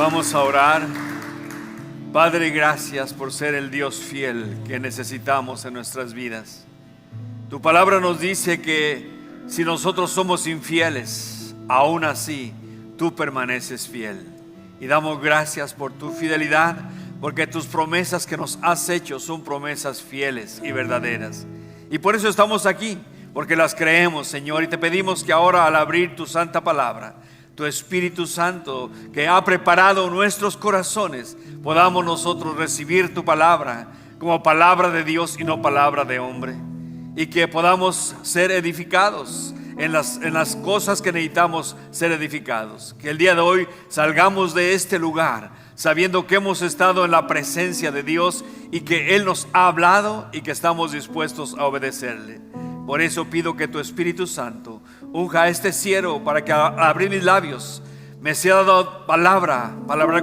Vamos a orar. Padre, gracias por ser el Dios fiel que necesitamos en nuestras vidas. Tu palabra nos dice que si nosotros somos infieles, aún así tú permaneces fiel. Y damos gracias por tu fidelidad, porque tus promesas que nos has hecho son promesas fieles y verdaderas. Y por eso estamos aquí, porque las creemos, Señor, y te pedimos que ahora, al abrir tu santa palabra, tu Espíritu Santo que ha preparado nuestros corazones, podamos nosotros recibir tu palabra como palabra de Dios y no palabra de hombre, y que podamos ser edificados en las cosas que necesitamos ser edificados. Que el día de hoy salgamos de este lugar sabiendo que hemos estado en la presencia de Dios y que Él nos ha hablado y que estamos dispuestos a obedecerle. Por eso pido que tu Espíritu Santo unja a este siervo, para que al abrir mis labios me sea dado palabra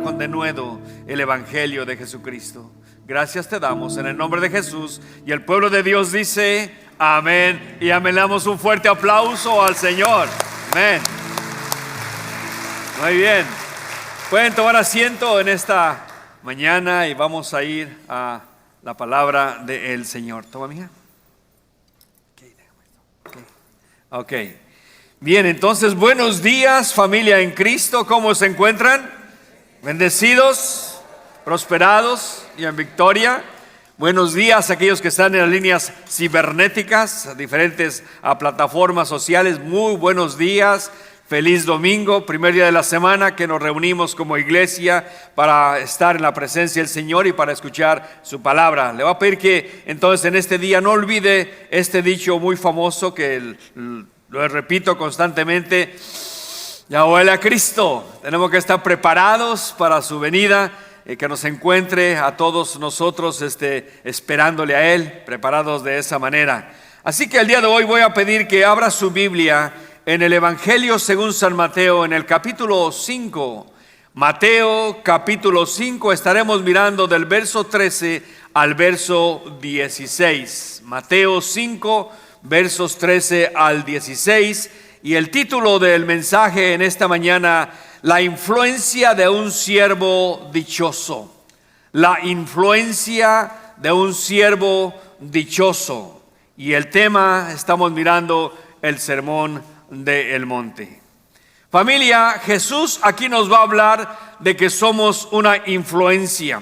con denuedo el Evangelio de Jesucristo. Gracias te damos en el nombre de Jesús, y el pueblo de Dios dice amén y amén. Le damos un fuerte aplauso al Señor. Amén. Muy bien, pueden tomar asiento en esta mañana y vamos a ir a la palabra del Señor. Toma, mija. Ok. Bien, entonces buenos días, familia en Cristo. ¿Cómo se encuentran? Bendecidos, prosperados y en victoria. Buenos días a aquellos que están en las líneas cibernéticas, diferentes plataformas sociales. Muy buenos días. Feliz domingo, primer día de la semana que nos reunimos como iglesia para estar en la presencia del Señor y para escuchar su palabra. Le voy a pedir que entonces en este día no olvide este dicho muy famoso que lo repito constantemente: ya huele a Cristo. Tenemos que estar preparados para su venida, que nos encuentre a todos nosotros esperándole a Él, preparados de esa manera. Así que el día de hoy voy a pedir que abra su Biblia en el Evangelio según San Mateo, en el capítulo 5. Mateo capítulo 5, estaremos mirando del verso 13 al verso 16. Mateo 5, versos 13 al 16. Y el título del mensaje en esta mañana: la influencia de un siervo dichoso. La influencia de un siervo dichoso. Y el tema, estamos mirando el sermón del monte. Familia, Jesús aquí nos va a hablar de que somos una influencia,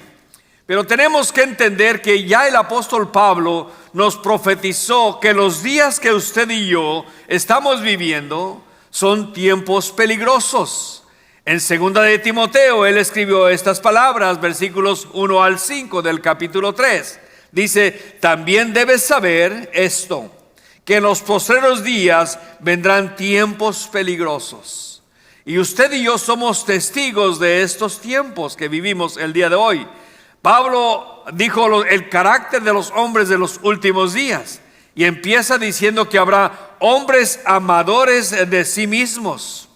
pero tenemos que entender que ya el apóstol Pablo nos profetizó que los días que usted y yo estamos viviendo son tiempos peligrosos. En 2 de Timoteo él escribió estas palabras, versículos 1 al 5 del capítulo 3. Dice: también debes saber esto, que en los postreros días vendrán tiempos peligrosos. Y usted y yo somos testigos de estos tiempos que vivimos el día de hoy. Pablo dijo el carácter de los hombres de los últimos días, y empieza diciendo que habrá hombres amadores de sí mismos,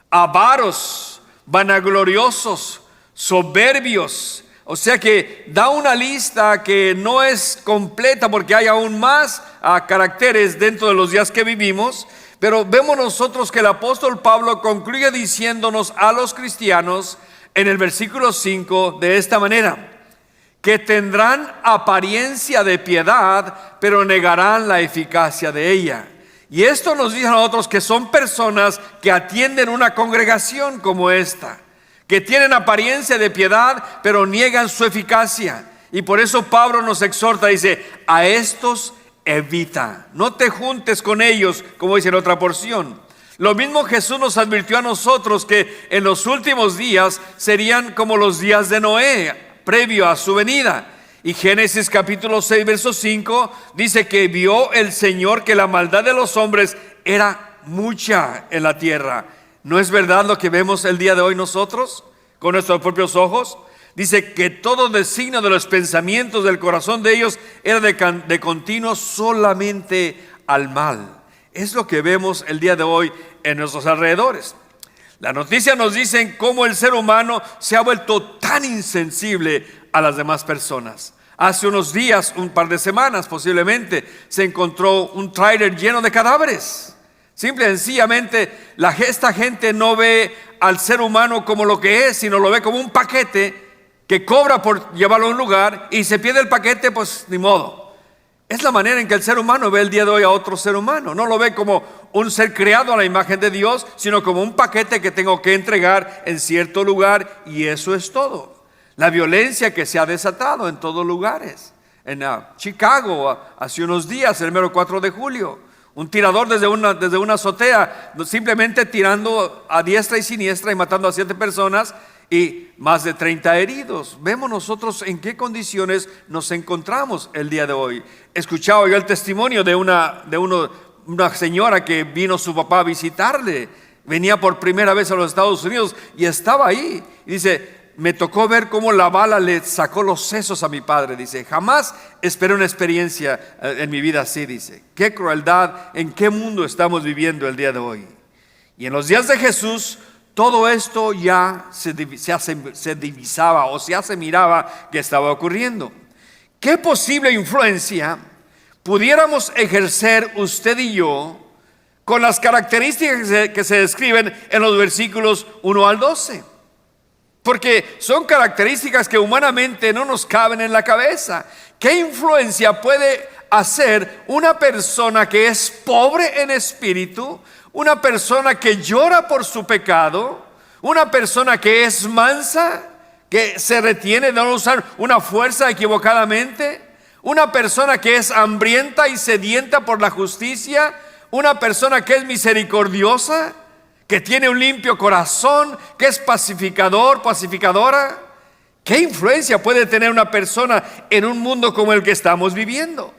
avaros, vanagloriosos, soberbios. O sea que da una lista que no es completa, porque hay aún más caracteres dentro de los días que vivimos. Pero vemos nosotros que el apóstol Pablo concluye diciéndonos a los cristianos en el versículo 5 de esta manera: que tendrán apariencia de piedad, pero negarán la eficacia de ella. Y esto nos dice a nosotros que son personas que atienden una congregación como esta, que tienen apariencia de piedad, pero niegan su eficacia. Y por eso Pablo nos exhorta, dice: a estos evita, no te juntes con ellos, como dice en otra porción. Lo mismo Jesús nos advirtió a nosotros, que en los últimos días serían como los días de Noé, previo a su venida. Y Génesis capítulo 6, verso 5, dice que vio el Señor que la maldad de los hombres era mucha en la tierra. ¿No es verdad lo que vemos el día de hoy nosotros con nuestros propios ojos? Dice que todo designio de los pensamientos del corazón de ellos era de continuo solamente al mal. Es lo que vemos el día de hoy en nuestros alrededores. La noticia nos dice cómo el ser humano se ha vuelto tan insensible a las demás personas. Hace unos días, un par de semanas posiblemente, se encontró un tráiler lleno de cadáveres. Simple y sencillamente, esta gente no ve al ser humano como lo que es, sino lo ve como un paquete que cobra por llevarlo a un lugar, y se pierde el paquete, pues ni modo. Es la manera en que el ser humano ve el día de hoy a otro ser humano. No lo ve como un ser creado a la imagen de Dios, sino como un paquete que tengo que entregar en cierto lugar, y eso es todo. La violencia que se ha desatado en todos lugares. En Chicago, hace unos días, el mero 4 de julio, un tirador desde una azotea, simplemente tirando a diestra y siniestra y matando a 7 personas y más de 30 heridos. Vemos nosotros en qué condiciones nos encontramos el día de hoy. Escuchaba yo el testimonio de una señora que vino su papá a visitarle. Venía por primera vez a los Estados Unidos y estaba ahí. Y dice: me tocó ver cómo la bala le sacó los sesos a mi padre. Dice: jamás esperé una experiencia en mi vida así. Dice: qué crueldad, en qué mundo estamos viviendo el día de hoy. Y en los días de Jesús, todo esto ya se divisaba o se miraba que estaba ocurriendo. ¿Qué posible influencia pudiéramos ejercer usted y yo con las características que se describen en los versículos 1 al 12? Porque son características que humanamente no nos caben en la cabeza. ¿Qué influencia puede hacer una persona que es pobre en espíritu, una persona que llora por su pecado, una persona que es mansa, que se retiene de no usar una fuerza equivocadamente, una persona que es hambrienta y sedienta por la justicia, una persona que es misericordiosa, que tiene un limpio corazón, que es pacificador, pacificadora? ¿Qué influencia puede tener una persona en un mundo como el que estamos viviendo?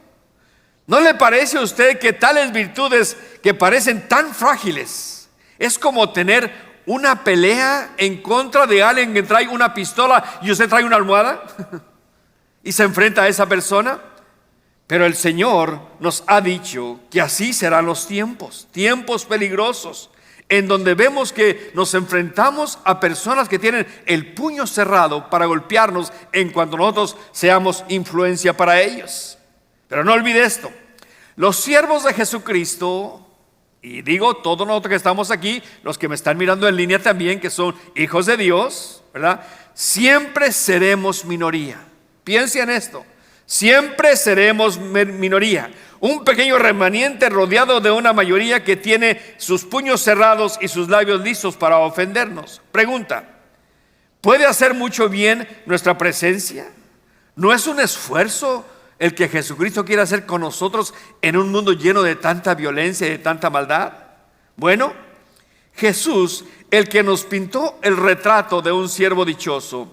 ¿No le parece a usted que tales virtudes que parecen tan frágiles es como tener una pelea en contra de alguien que trae una pistola y usted trae una almohada y se enfrenta a esa persona? Pero el Señor nos ha dicho que así serán los tiempos peligrosos, en donde vemos que nos enfrentamos a personas que tienen el puño cerrado para golpearnos en cuanto nosotros seamos influencia para ellos. Pero no olvide esto: los siervos de Jesucristo, y digo todos nosotros que estamos aquí, los que me están mirando en línea también, que son hijos de Dios, ¿verdad?, siempre seremos minoría. Piense en esto: siempre seremos minoría. Un pequeño remanente rodeado de una mayoría que tiene sus puños cerrados y sus labios listos para ofendernos. Pregunta: ¿puede hacer mucho bien nuestra presencia? ¿No es un esfuerzo el que Jesucristo quiere hacer con nosotros en un mundo lleno de tanta violencia y de tanta maldad? Bueno, Jesús, el que nos pintó el retrato de un siervo dichoso,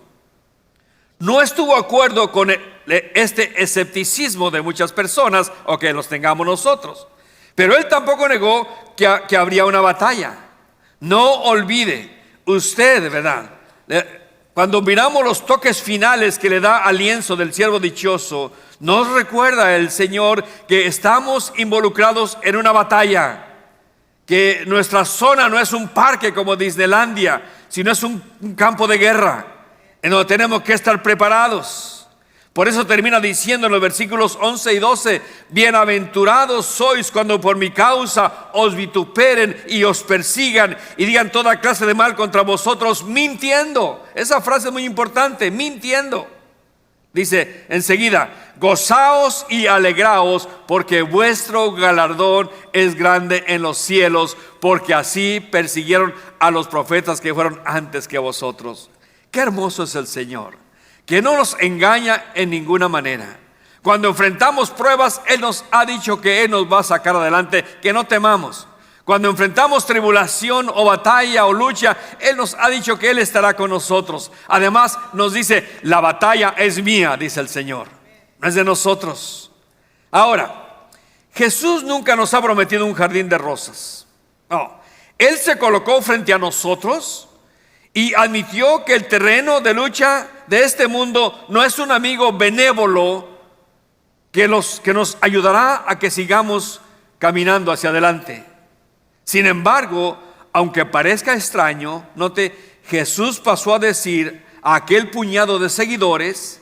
no estuvo de acuerdo con este escepticismo de muchas personas, o que los tengamos nosotros. Pero él tampoco negó que habría una batalla. No olvide usted, ¿verdad?, cuando miramos los toques finales que le da al lienzo del siervo dichoso, nos recuerda el Señor que estamos involucrados en una batalla, que nuestra zona no es un parque como Disneylandia, sino es un campo de guerra en donde tenemos que estar preparados. Por eso termina diciendo en los versículos 11 y 12: bienaventurados sois cuando por mi causa os vituperen y os persigan y digan toda clase de mal contra vosotros, mintiendo. Esa frase es muy importante: mintiendo. Dice enseguida: gozaos y alegraos, porque vuestro galardón es grande en los cielos, porque así persiguieron a los profetas que fueron antes que vosotros. Qué hermoso es el Señor, que no nos engaña en ninguna manera. Cuando enfrentamos pruebas, Él nos ha dicho que Él nos va a sacar adelante, que no temamos. Cuando enfrentamos tribulación o batalla o lucha, Él nos ha dicho que Él estará con nosotros. Además nos dice: la batalla es mía, dice el Señor, no es de nosotros. Ahora, Jesús nunca nos ha prometido un jardín de rosas. No, Él se colocó frente a nosotros y admitió que el terreno de lucha de este mundo no es un amigo benévolo que nos ayudará a que sigamos caminando hacia adelante. Sin embargo, aunque parezca extraño, note, Jesús pasó a decir a aquel puñado de seguidores,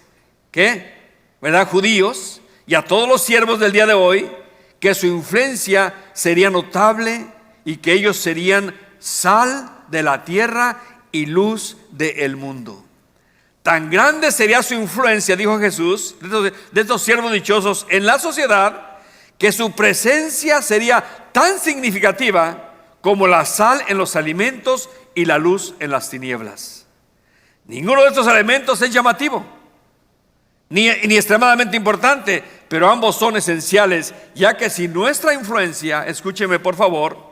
¿verdad?, judíos, y a todos los siervos del día de hoy, que su influencia sería notable y que ellos serían sal de la tierra y luz del mundo. Tan grande sería su influencia, dijo Jesús, de estos siervos dichosos en la sociedad, que su presencia sería tan significativa como la sal en los alimentos y la luz en las tinieblas. Ninguno de estos elementos es llamativo, ni extremadamente importante, pero ambos son esenciales, ya que sin nuestra influencia, escúcheme por favor,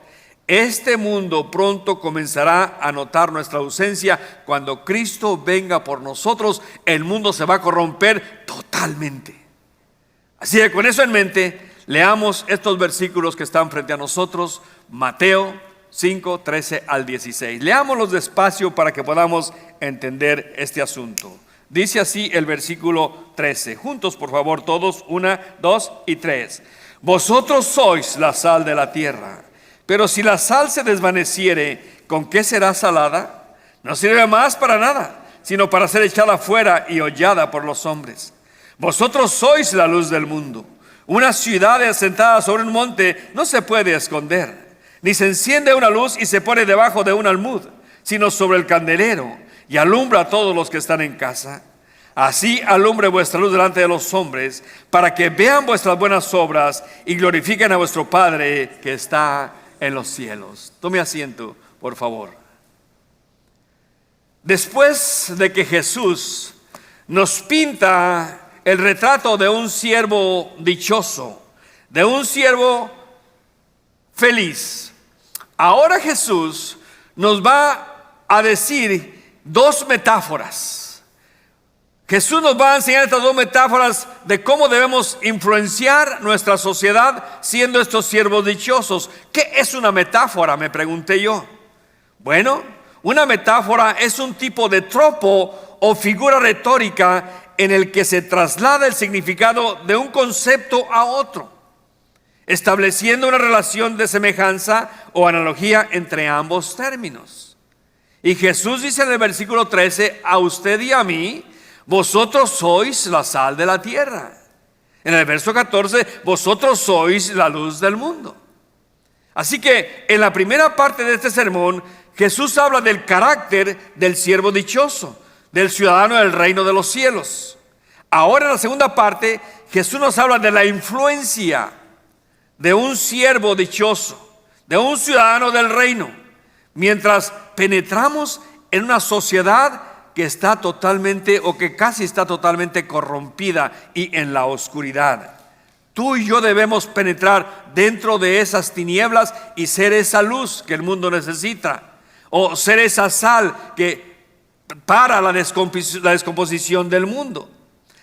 este mundo pronto comenzará a notar nuestra ausencia. Cuando Cristo venga por nosotros, el mundo se va a corromper totalmente. Así que con eso en mente, leamos estos versículos que están frente a nosotros, Mateo 5, 13 al 16. Leámoslos despacio para que podamos entender este asunto. Dice así el versículo 13. Juntos, por favor, todos, 1, 2 y 3. Vosotros sois la sal de la tierra. Pero si la sal se desvaneciere, ¿con qué será salada? No sirve más para nada, sino para ser echada fuera y hollada por los hombres. Vosotros sois la luz del mundo. Una ciudad asentada sobre un monte no se puede esconder, ni se enciende una luz y se pone debajo de un almud, sino sobre el candelero, y alumbra a todos los que están en casa. Así alumbre vuestra luz delante de los hombres, para que vean vuestras buenas obras y glorifiquen a vuestro Padre que está en los cielos. Tome asiento, por favor. Después de que Jesús nos pinta el retrato de un siervo dichoso, de un siervo feliz, ahora Jesús nos va a decir dos metáforas. Jesús nos va a enseñar estas dos metáforas de cómo debemos influenciar nuestra sociedad siendo estos siervos dichosos. ¿Qué es una metáfora?, me pregunté yo. Bueno, una metáfora es un tipo de tropo o figura retórica en el que se traslada el significado de un concepto a otro, estableciendo una relación de semejanza o analogía entre ambos términos. Y Jesús dice en el versículo 13, a usted y a mí, vosotros sois la sal de la tierra. En el verso 14, vosotros sois la luz del mundo. Así que en la primera parte de este sermón, Jesús habla del carácter del siervo dichoso, del ciudadano del reino de los cielos. Ahora en la segunda parte, Jesús nos habla de la influencia de un siervo dichoso, de un ciudadano del reino, mientras penetramos en una sociedad que está totalmente o que casi está totalmente corrompida y en la oscuridad. Tú y yo debemos penetrar dentro de esas tinieblas y ser esa luz que el mundo necesita, o ser esa sal que para la descomposición del mundo.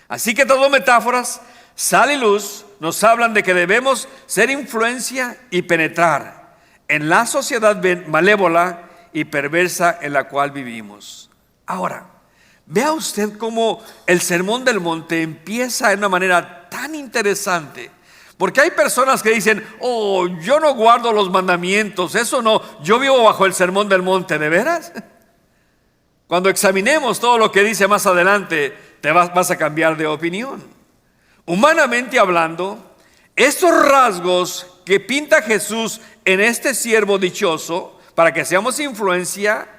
Así que estas dos metáforas, sal y luz, nos hablan de que debemos ser influencia y penetrar en la sociedad malévola y perversa en la cual vivimos. Ahora, vea usted cómo el Sermón del Monte empieza de una manera tan interesante, porque hay personas que dicen, oh, yo no guardo los mandamientos, eso no, yo vivo bajo el Sermón del Monte. ¿De veras? Cuando examinemos todo lo que dice más adelante, vas a cambiar de opinión. Humanamente hablando, estos rasgos que pinta Jesús en este siervo dichoso, para que seamos influencia,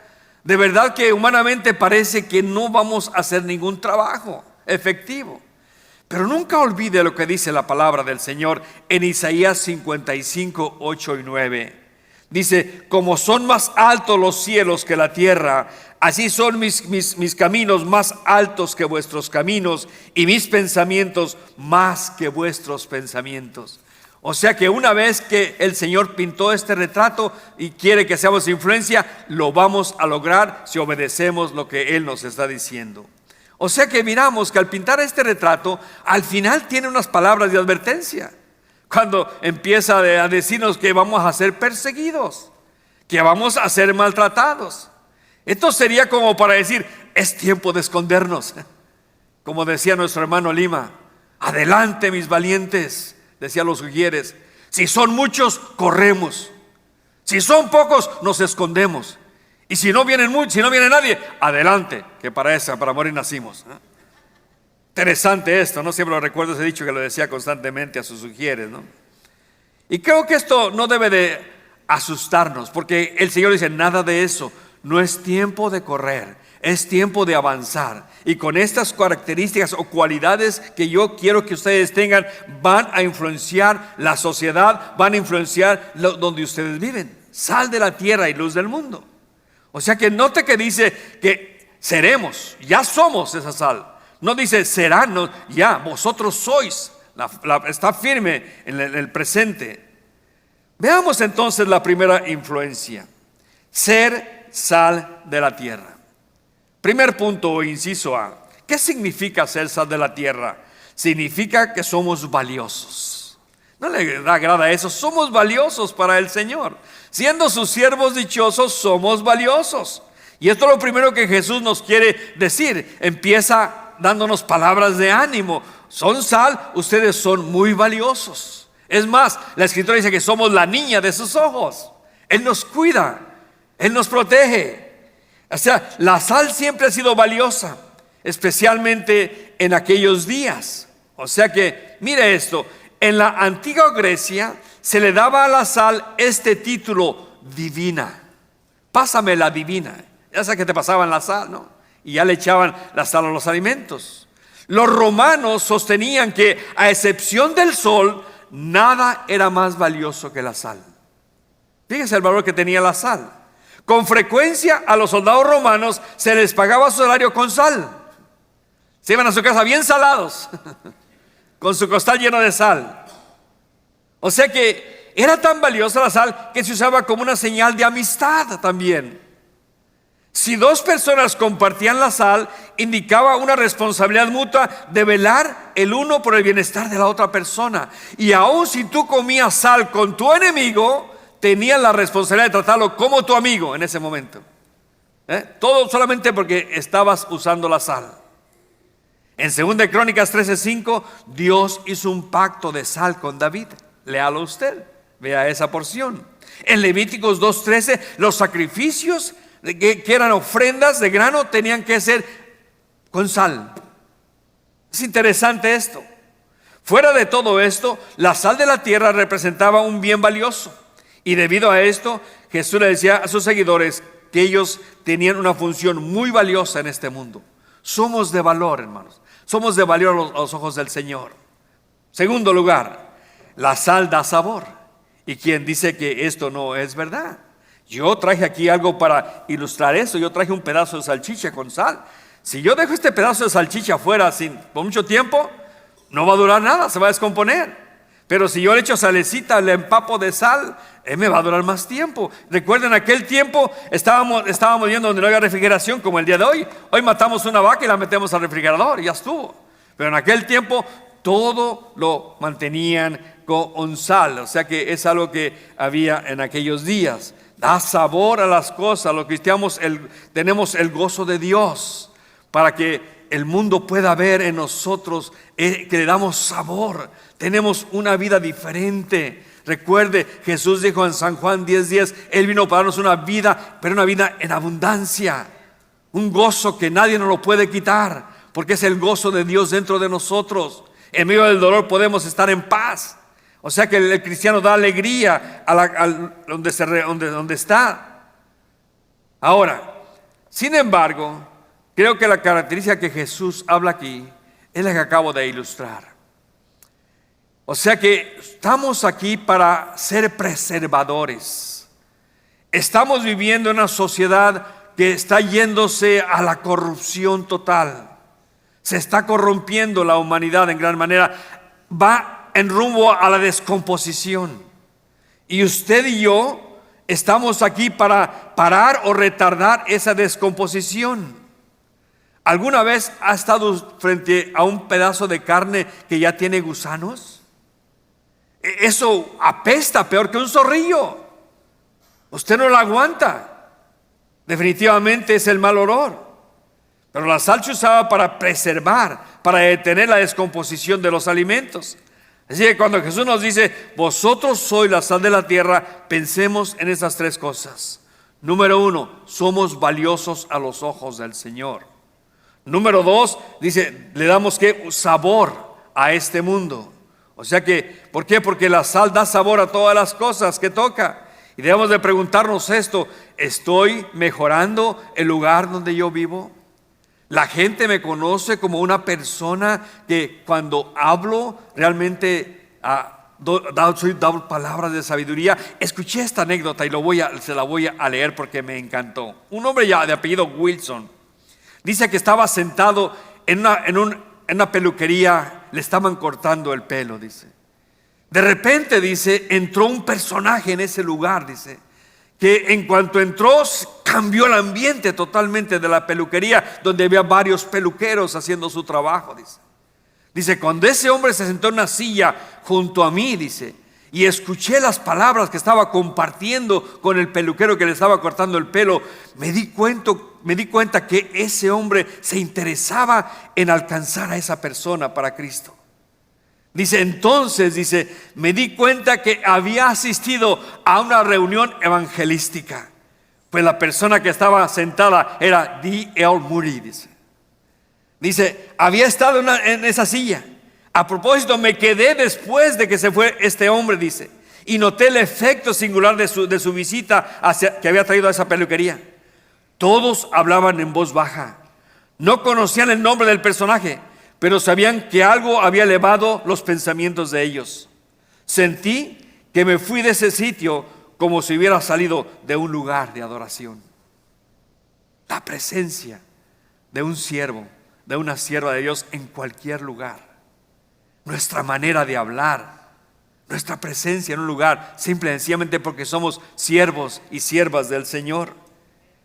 de verdad que humanamente parece que no vamos a hacer ningún trabajo efectivo. Pero nunca olvide lo que dice la palabra del Señor en Isaías 55, 8 y 9. Dice, como son más altos los cielos que la tierra, así son mis caminos más altos que vuestros caminos y mis pensamientos más que vuestros pensamientos. O sea que una vez que el Señor pintó este retrato y quiere que seamos influencia, lo vamos a lograr si obedecemos lo que Él nos está diciendo. O sea que miramos que al pintar este retrato, al final tiene unas palabras de advertencia. Cuando empieza a decirnos que vamos a ser perseguidos, que vamos a ser maltratados. Esto sería como para decir, es tiempo de escondernos. Como decía nuestro hermano Lima, adelante mis valientes. Decía los ujieres, si son muchos, corremos. Si son pocos, nos escondemos. Y si no viene nadie, adelante, que para morir nacimos. Interesante esto, ¿no? Siempre lo recuerdo ese dicho que lo decía constantemente a sus ujieres, ¿no? Y creo que esto no debe de asustarnos, porque el Señor dice, nada de eso, no es tiempo de correr, es tiempo de avanzar. Y con estas características o cualidades que yo quiero que ustedes tengan, van a influenciar la sociedad, van a influenciar donde ustedes viven. Sal de la tierra y luz del mundo. O sea que note que dice que seremos, ya somos esa sal. No dice serán, no, ya vosotros sois. Está firme en el presente. Veamos entonces la primera influencia: ser sal de la tierra. Primer punto, inciso A. ¿Qué significa ser sal de la tierra? Significa que somos valiosos. ¿No le agrada eso? Somos valiosos para el Señor. Siendo sus siervos dichosos, somos valiosos. Y esto es lo primero que Jesús nos quiere decir. Empieza dándonos palabras de ánimo. Son sal, ustedes son muy valiosos. Es más, la Escritura dice que somos la niña de sus ojos. Él nos cuida, Él nos protege. O sea, la sal siempre ha sido valiosa, especialmente en aquellos días. O sea que, mire esto, en la antigua Grecia se le daba a la sal este título: divina. Pásame la divina. Ya sabes que te pasaban la sal, ¿no? Y ya le echaban la sal a los alimentos. Los romanos sostenían que, a excepción del sol, nada era más valioso que la sal. Fíjense el valor que tenía la sal. Con frecuencia a los soldados romanos se les pagaba su salario con sal. Se iban a su casa bien salados, con su costal lleno de sal. O sea que era tan valiosa la sal que se usaba como una señal de amistad también. Si dos personas compartían la sal, indicaba una responsabilidad mutua de velar el uno por el bienestar de la otra persona. Y aun si tú comías sal con tu enemigo, tenías la responsabilidad de tratarlo como tu amigo en ese momento. Todo solamente porque estabas usando la sal. En 2 Crónicas 13:5, Dios hizo un pacto de sal con David. Léalo usted, vea esa porción. En Levíticos 2:13, los sacrificios que eran ofrendas de grano tenían que ser con sal. Es interesante esto. Fuera de todo esto, la sal de la tierra representaba un bien valioso. Y debido a esto, Jesús le decía a sus seguidores que ellos tenían una función muy valiosa en este mundo. Somos de valor, hermanos. Somos de valor a los ojos del Señor. Segundo lugar, la sal da sabor. ¿Y quién dice que esto no es verdad? Yo traje aquí algo para ilustrar eso. Yo traje un pedazo de salchicha con sal. Si yo dejo este pedazo de salchicha afuera por mucho tiempo, no va a durar nada, se va a descomponer. Pero si yo le echo salecita, le empapo de sal, me va a durar más tiempo. Recuerden, aquel tiempo estábamos viendo donde no había refrigeración como el día de hoy. Hoy matamos una vaca y la metemos al refrigerador y ya estuvo. Pero en aquel tiempo todo lo mantenían con sal. O sea que es algo que había en aquellos días. Da sabor a las cosas. Los cristianos tenemos el gozo de Dios para que el mundo pueda ver en nosotros que le damos sabor. Tenemos una vida diferente. Recuerde, Jesús dijo en San Juan 10:10, Él vino para darnos una vida, pero una vida en abundancia. Un gozo que nadie nos lo puede quitar, porque es el gozo de Dios dentro de nosotros. En medio del dolor podemos estar en paz. O sea que el cristiano da alegría donde está. Ahora, sin embargo, creo que la característica que Jesús habla aquí es la que acabo de ilustrar. O sea que estamos aquí para ser preservadores. Estamos viviendo en una sociedad que está yéndose a la corrupción total. Se está corrompiendo la humanidad en gran manera. Va en rumbo a la descomposición. Y usted y yo estamos aquí para parar o retardar esa descomposición. ¿Alguna vez ha estado frente a un pedazo de carne que ya tiene gusanos? Eso apesta peor que un zorrillo. Usted no lo aguanta. Definitivamente es el mal olor. Pero la sal se usaba para preservar, para detener la descomposición de los alimentos. Así que cuando Jesús nos dice, vosotros sois la sal de la tierra, pensemos en esas tres cosas. Número 1, somos valiosos a los ojos del Señor. Número 2, dice, le damos ¿qué? Sabor a este mundo. O sea que, ¿por qué? Porque la sal da sabor a todas las cosas que toca. Y debemos de preguntarnos esto: ¿estoy mejorando el lugar donde yo vivo? La gente me conoce como una persona que cuando hablo realmente soy dado palabras de sabiduría. Escuché esta anécdota y se la voy a leer porque me encantó. Un hombre ya de apellido Wilson dice que estaba sentado en una peluquería, le estaban cortando el pelo, dice. De repente, dice, entró un personaje en ese lugar, dice, que en cuanto entró cambió el ambiente totalmente de la peluquería, donde había varios peluqueros haciendo su trabajo, dice. Dice, cuando ese hombre se sentó en una silla junto a mí, dice, y escuché las palabras que estaba compartiendo con el peluquero que le estaba cortando el pelo, me di cuenta que ese hombre se interesaba en alcanzar a esa persona para Cristo. Dice, entonces, dice, me di cuenta que había asistido a una reunión evangelística, pues la persona que estaba sentada era D.L. Moody, dice, había estado en esa silla. A propósito, me quedé después de que se fue este hombre, dice, y noté el efecto singular de su visita que había traído a esa peluquería. Todos hablaban en voz baja, no conocían el nombre del personaje, pero sabían que algo había elevado los pensamientos de ellos. Sentí que me fui de ese sitio como si hubiera salido de un lugar de adoración. La presencia de un siervo, de una sierva de Dios en cualquier lugar. Nuestra manera de hablar, nuestra presencia en un lugar, simple y sencillamente porque somos siervos y siervas del Señor.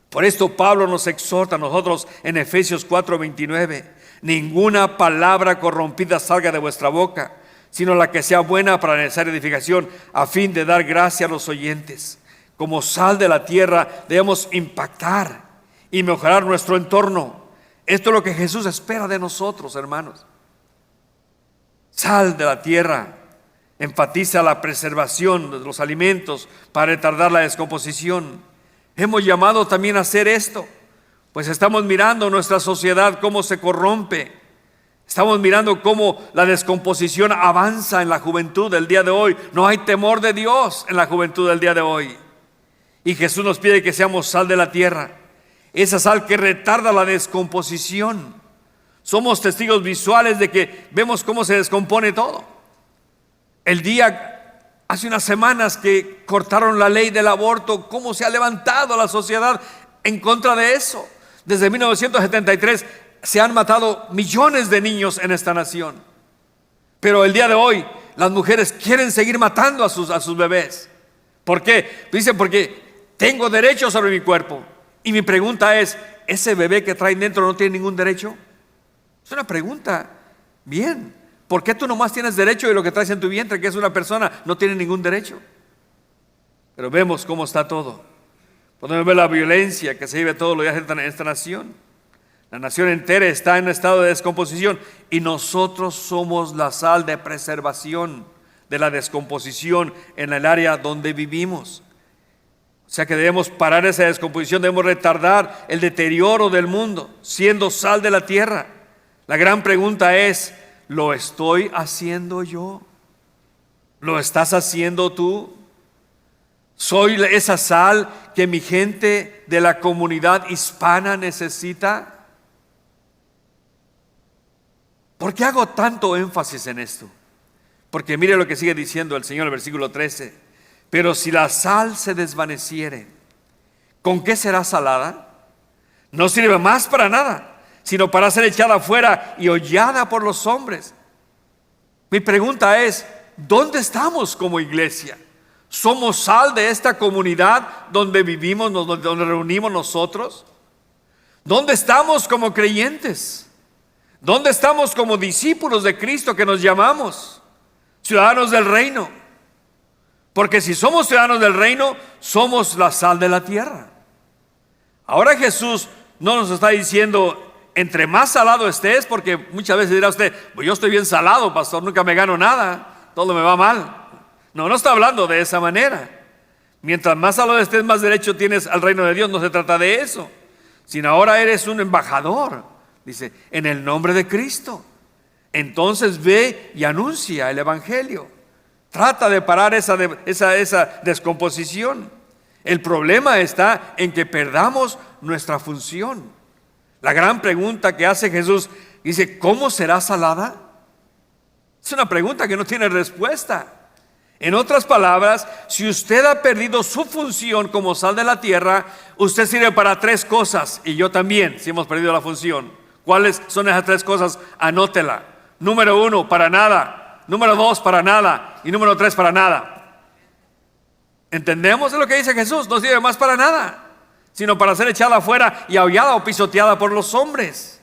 Por esto Pablo nos exhorta a nosotros en Efesios 4:29: ninguna palabra corrompida salga de vuestra boca, sino la que sea buena para la necesaria edificación, a fin de dar gracia a los oyentes. Como sal de la tierra debemos impactar y mejorar nuestro entorno. Esto es lo que Jesús espera de nosotros, hermanos. Sal de la tierra enfatiza la preservación de los alimentos para retardar la descomposición. Hemos llamado también a hacer esto, pues estamos mirando nuestra sociedad cómo se corrompe. Estamos mirando cómo la descomposición avanza en la juventud del día de hoy. No hay temor de Dios en la juventud del día de hoy. Y Jesús nos pide que seamos sal de la tierra, esa sal que retarda la descomposición. Somos testigos visuales de que vemos cómo se descompone todo. Hace unas semanas que cortaron la ley del aborto, cómo se ha levantado la sociedad en contra de eso. Desde 1973 se han matado millones de niños en esta nación. Pero el día de hoy las mujeres quieren seguir matando a sus bebés. ¿Por qué? Dicen, porque tengo derecho sobre mi cuerpo. Y mi pregunta es, ¿ese bebé que traen dentro no tiene ningún derecho? Es una pregunta. Bien, ¿por qué tú nomás tienes derecho y lo que traes en tu vientre, que es una persona, no tiene ningún derecho? Pero vemos cómo está todo. Podemos ver la violencia que se vive todos los días en esta nación. La nación entera está en un estado de descomposición y nosotros somos la sal de preservación de la descomposición en el área donde vivimos. O sea que debemos parar esa descomposición, debemos retardar el deterioro del mundo, siendo sal de la tierra. La gran pregunta es, ¿lo estoy haciendo yo? ¿Lo estás haciendo tú? ¿Soy esa sal que mi gente de la comunidad hispana necesita? ¿Por qué hago tanto énfasis en esto? Porque mire lo que sigue diciendo el Señor en el versículo 13. Pero si la sal se desvaneciere, ¿con qué será salada? No sirve más para nada, sino para ser echada afuera y hollada por los hombres. Mi pregunta es, ¿dónde estamos como iglesia? ¿Somos sal de esta comunidad donde vivimos, donde reunimos nosotros? ¿Dónde estamos como creyentes? ¿Dónde estamos como discípulos de Cristo que nos llamamos? Ciudadanos del reino. Porque si somos ciudadanos del reino, somos la sal de la tierra. Ahora Jesús no nos está diciendo, entre más salado estés, porque muchas veces dirá usted, pues yo estoy bien salado, pastor, nunca me gano nada, todo me va mal. No está hablando de esa manera. Mientras más salado estés, más derecho tienes al reino de Dios. No se trata de eso, sino ahora eres un embajador, dice, en el nombre de Cristo. Entonces ve y anuncia el evangelio. Trata de parar esa descomposición. El problema está en que perdamos nuestra función. La gran pregunta que hace Jesús dice, ¿cómo será salada? Es una pregunta que no tiene respuesta. En otras palabras, si usted ha perdido su función como sal de la tierra, usted sirve para tres cosas, y yo también, si hemos perdido la función. ¿Cuáles son esas tres cosas? Anótela. Número 1, para nada. Número 2, para nada. Y número 3, para nada. ¿Entendemos lo que dice Jesús? No sirve más para nada, sino para ser echada afuera y aullada o pisoteada por los hombres.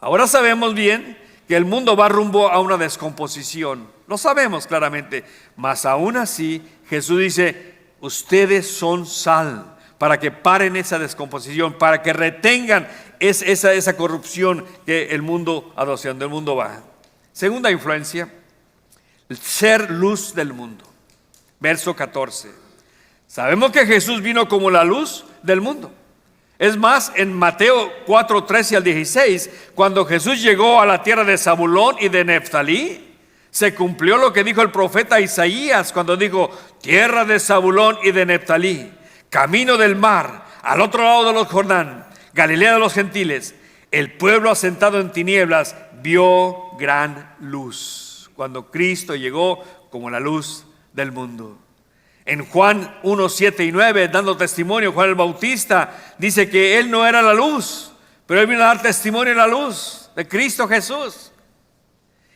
Ahora sabemos bien que el mundo va rumbo a una descomposición. Lo sabemos claramente. Mas aún así, Jesús dice, ustedes son sal, para que paren esa descomposición, para que retengan esa corrupción que el mundo, hacia donde el mundo va. Segunda influencia, ser luz del mundo. Verso 14. Sabemos que Jesús vino como la luz del mundo. Es más, en Mateo 4, 13 al 16, cuando Jesús llegó a la tierra de Zabulón y de Neftalí, se cumplió lo que dijo el profeta Isaías cuando dijo, tierra de Zabulón y de Neftalí, camino del mar, al otro lado de los Jordán, Galilea de los gentiles, el pueblo asentado en tinieblas vio gran luz. Cuando Cristo llegó como la luz del mundo. En Juan 1, 7 y 9, dando testimonio, Juan el Bautista dice que él no era la luz, pero él vino a dar testimonio de la luz de Cristo Jesús.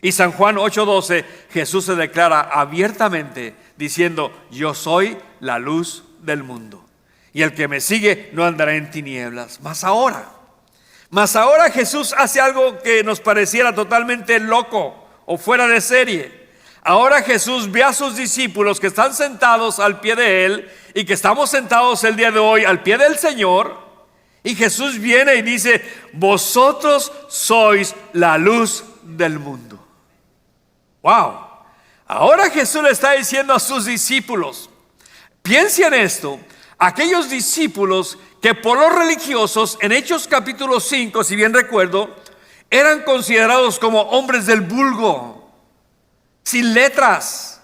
Y San Juan 8, 12, Jesús se declara abiertamente diciendo, yo soy la luz del mundo, y el que me sigue no andará en tinieblas. Mas ahora Jesús hace algo que nos pareciera totalmente loco o fuera de serie. Ahora Jesús ve a sus discípulos que están sentados al pie de Él y que estamos sentados el día de hoy al pie del Señor. Y Jesús viene y dice, vosotros sois la luz del mundo. Wow. Ahora Jesús le está diciendo a sus discípulos, piensen en esto, aquellos discípulos que por los religiosos en Hechos capítulo 5, si bien recuerdo, eran considerados como hombres del vulgo, sin letras,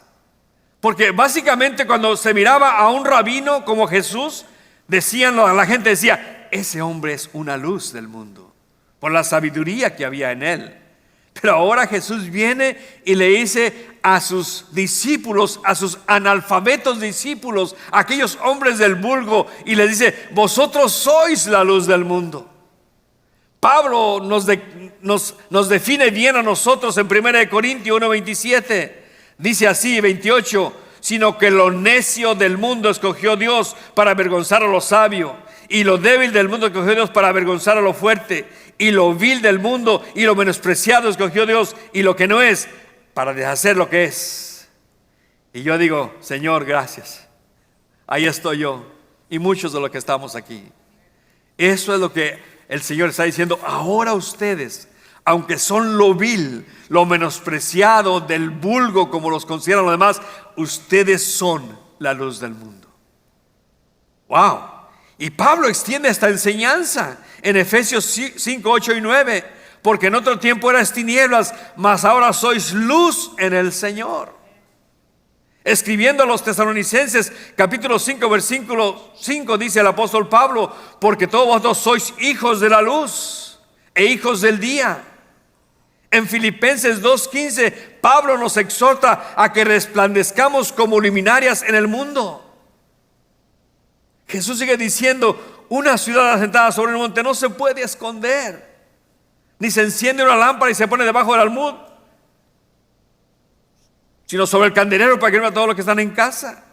porque básicamente cuando se miraba a un rabino como Jesús, la gente decía, ese hombre es una luz del mundo, por la sabiduría que había en él. Pero ahora Jesús viene y le dice a sus discípulos, a sus analfabetos discípulos, aquellos hombres del vulgo, y les dice, vosotros sois la luz del mundo. Pablo nos define bien a nosotros en 1 Corintios 1:27. Dice así, 28, sino que lo necio del mundo escogió Dios para avergonzar a lo sabio, y lo débil del mundo escogió Dios para avergonzar a lo fuerte, y lo vil del mundo y lo menospreciado escogió Dios, y lo que no es, para deshacer lo que es. Y yo digo, Señor, gracias. Ahí estoy yo y muchos de los que estamos aquí. Eso es lo que el Señor está diciendo. Ahora ustedes, aunque son lo vil, lo menospreciado del vulgo como los consideran los demás, ustedes son la luz del mundo. Wow. Y Pablo extiende esta enseñanza en Efesios 5, 8 y 9, porque en otro tiempo eras tinieblas, mas ahora sois luz en el Señor. Escribiendo a los tesalonicenses capítulo 5 versículo 5, dice el apóstol Pablo, porque todos vosotros sois hijos de la luz e hijos del día. En Filipenses 2:15 Pablo nos exhorta a que resplandezcamos como luminarias en el mundo. Jesús sigue diciendo, una ciudad asentada sobre el monte no se puede esconder, ni se enciende una lámpara y se pone debajo del almud, sino sobre el candelero para que no vea todos los que están en casa.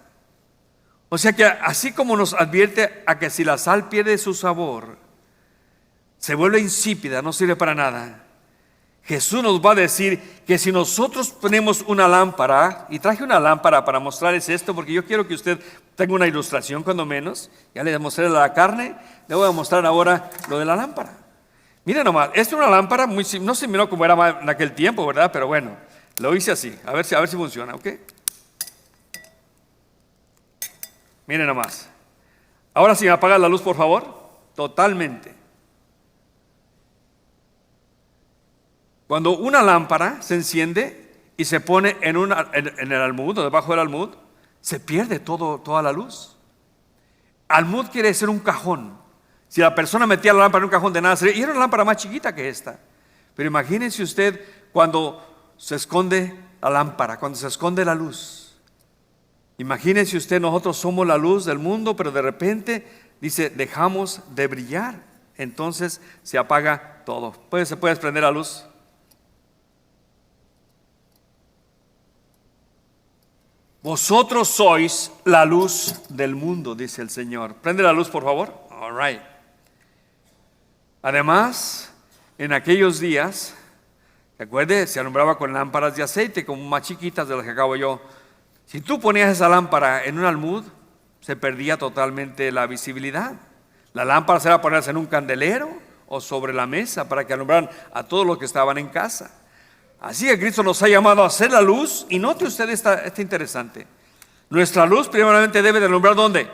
O sea que así como nos advierte a que si la sal pierde su sabor, se vuelve insípida, no sirve para nada, Jesús nos va a decir que si nosotros ponemos una lámpara, y traje una lámpara para mostrarles esto, porque yo quiero que usted tenga una ilustración cuando menos. Ya le mostré la carne, le voy a mostrar ahora lo de la lámpara. Miren nomás, esta es una lámpara muy simple, no se miró como era en aquel tiempo, ¿verdad? Pero bueno, lo hice así, a ver si funciona, ¿ok? Miren nomás. Ahora sí me apaga la luz, por favor. Totalmente. Cuando una lámpara se enciende y se pone en el almud o debajo del almud, se pierde toda la luz. Almud quiere decir un cajón. Si la persona metía la lámpara en un cajón, de nada sería. Y era una lámpara más chiquita que esta. Pero imagínense usted cuando se esconde la lámpara, cuando se esconde la luz. Imagínense usted, nosotros somos la luz del mundo, pero de repente dice, dejamos de brillar. Entonces se apaga todo. ¿Se puede prender la luz? Vosotros sois la luz del mundo, dice el Señor. Prende la luz, por favor. All right. Además, en aquellos días, ¿te acuerdas? Se alumbraba con lámparas de aceite, como más chiquitas de las que acabo yo. Si tú ponías esa lámpara en un almud, se perdía totalmente la visibilidad. La lámpara se era ponerse en un candelero o sobre la mesa para que alumbraran a todos los que estaban en casa. Así que Cristo nos ha llamado a ser la luz. Y note usted esta interesante. Nuestra luz primeramente debe de alumbrar ¿dónde?